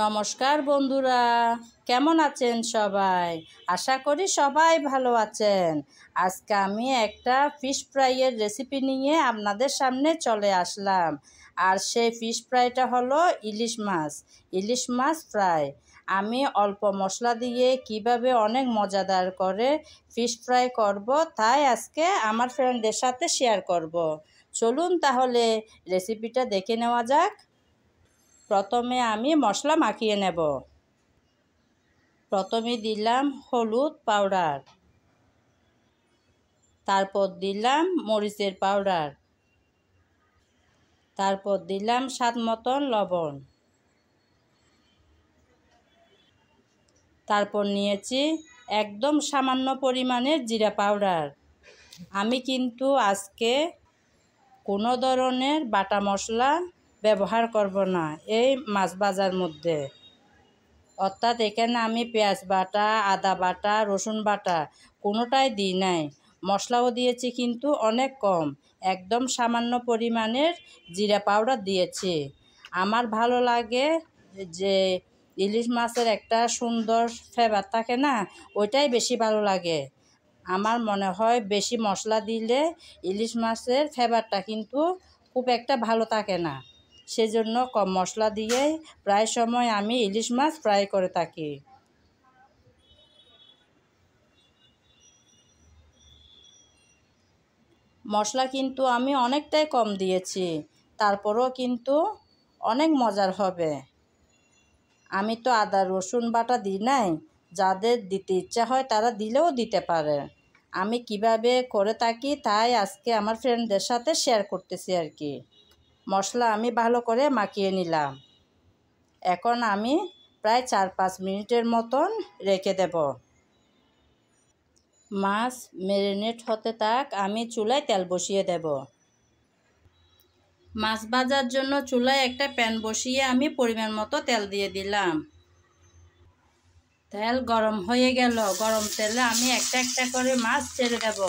নমস্কার বন্ধুরা, কেমন আছেন সবাই? আশা করি সবাই ভালো আছেন। আজকে আমি একটা ফিশ ফ্রাইয়ের রেসিপি নিয়ে আপনাদের সামনে চলে আসলাম। আর সেই ফিশ ফ্রাইটা হলো ইলিশ মাছ ফ্রাই। আমি অল্প মশলা দিয়ে কিভাবে অনেক মজাদার করে ফিশ ফ্রাই করব, তাই আজকে আমার ফ্রেন্ডদের সাথে শেয়ার করব। চলুন তাহলে রেসিপিটা দেখে নেওয়া যাক। প্রথমে আমি মশলা মাখিয়ে নেব। প্রথমে দিলাম হলুদ পাউডার, তারপর দিলাম মরিচের পাউডার, তারপর দিলাম স্বাদ মতন লবণ, তারপর নিয়েছি একদম সামান্য পরিমাণের জিরা পাউডার। আমি কিন্তু আজকে কোনো ধরনের বাটা মশলা ব্যবহার করব না এই মাছ ভাজার মধ্যে। অর্থাৎ এখানে আমি পেঁয়াজ বাটা, আদা বাটা, রসুন বাটা কোনোটাই দিই নাই। মশলাও দিয়েছি কিন্তু অনেক কম, একদম সামান্য পরিমাণের জিরা পাউডার দিয়েছি। আমার ভালো লাগে যে ইলিশ মাছের একটা সুন্দর ফ্লেভার থাকে না, ওইটাই বেশি ভালো লাগে। আমার মনে হয় বেশি মশলা দিলে ইলিশ মাছের ফ্লেভারটা কিন্তু খুব একটা ভালো থাকে না। সেজন্য কম মশলা দিয়েই প্রায় সময় আমি ইলিশ মাছ ফ্রাই করে থাকি। মশলা কিন্তু আমি অনেকটাই কম দিয়েছি, তারপরেও কিন্তু অনেক মজার হবে। আমি তো আদা রসুন বাটা দিই নাই, যাদের দিতে ইচ্ছা হয় তারা দিলেও দিতে পারে। আমি কিভাবে করে থাকি তাই আজকে আমার ফ্রেন্ডদের সাথে শেয়ার করতেছি আর কি। মশলা আমি ভালো করে মাখিয়ে নিলাম। এখন আমি প্রায় 4-5 মিনিটের মতন রেখে দেব। মাছ ম্যারিনেট হতে থাক, আমি চুলায় তেল বসিয়ে দেব। মাছ ভাজার জন্য চুলায় একটা প্যান বসিয়ে আমি পরিমাণ মতো তেল দিয়ে দিলাম। তেল গরম হয়ে গেল, গরম তেলে আমি একটা একটা করে মাছ ছেড়ে দেব।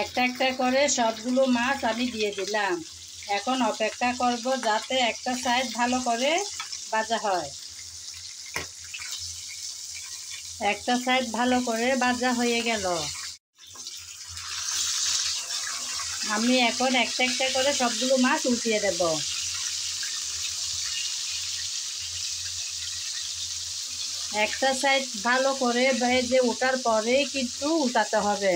একটা একটা করে সবগুলো মাছ আমি দিয়ে দিলাম। এখন অপেক্ষা করব যাতে একটা সাইড ভালো করে ভাজা হয়। একটা সাইড ভালো করে ভাজা হয়ে গেল। আমি এখন একটা একটা করে সবগুলো মাছ উঠিয়ে দেব। একটা সাইড ভালো করে ভেজে ওঠার পরেই কিন্তু উঠাতে হবে,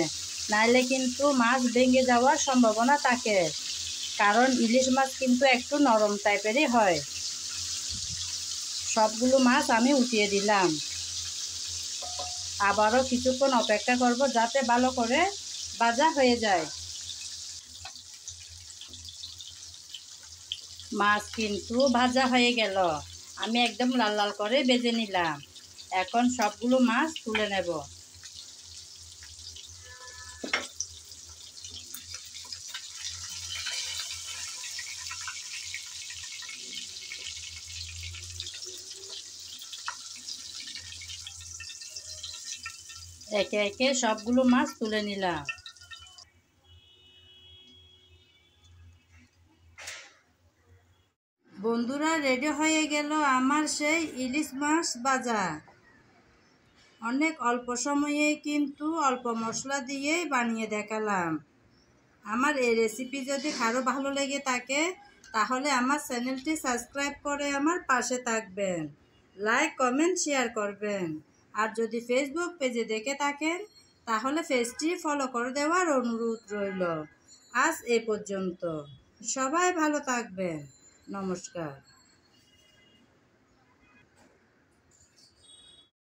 নাইলে কিন্তু মাছ ভেঙে যাওয়ার সম্ভাবনা থাকে। কারণ ইলিশ মাছ কিন্তু একটু নরম টাইপেরই হয়। সবগুলো মাছ আমি উঠিয়ে দিলাম। আবারও কিছুক্ষণ অপেক্ষা করব যাতে ভালো করে ভাজা হয়ে যায়। মাছ কিন্তু ভাজা হয়ে গেল, আমি একদম লাল লাল করে ভেজে নিলাম। এখন সবগুলো মাছ তুলে নেব। একে একে সবগুলো মাছ তুলে নিলাম। বন্ধুরা, রেডি হয়ে গেল আমার সেই ইলিশ মাছ ভাজা। অনেক অল্প সময়ে কিন্তু অল্প মশলা দিয়েই বানিয়ে দেখালাম। আমার এই রেসিপি যদি কারো ভালো লেগে থাকে তাহলে আমার চ্যানেলটি সাবস্ক্রাইব করে আমার পাশে থাকবেন, লাইক কমেন্ট শেয়ার করবেন। আর যদি ফেসবুক পেজে দেখে থাকেন তাহলে পেজটি ফলো করে দেওয়ার অনুরোধ রইল। আজ এ পর্যন্ত, সবাই ভালো থাকবেন। নমস্কার।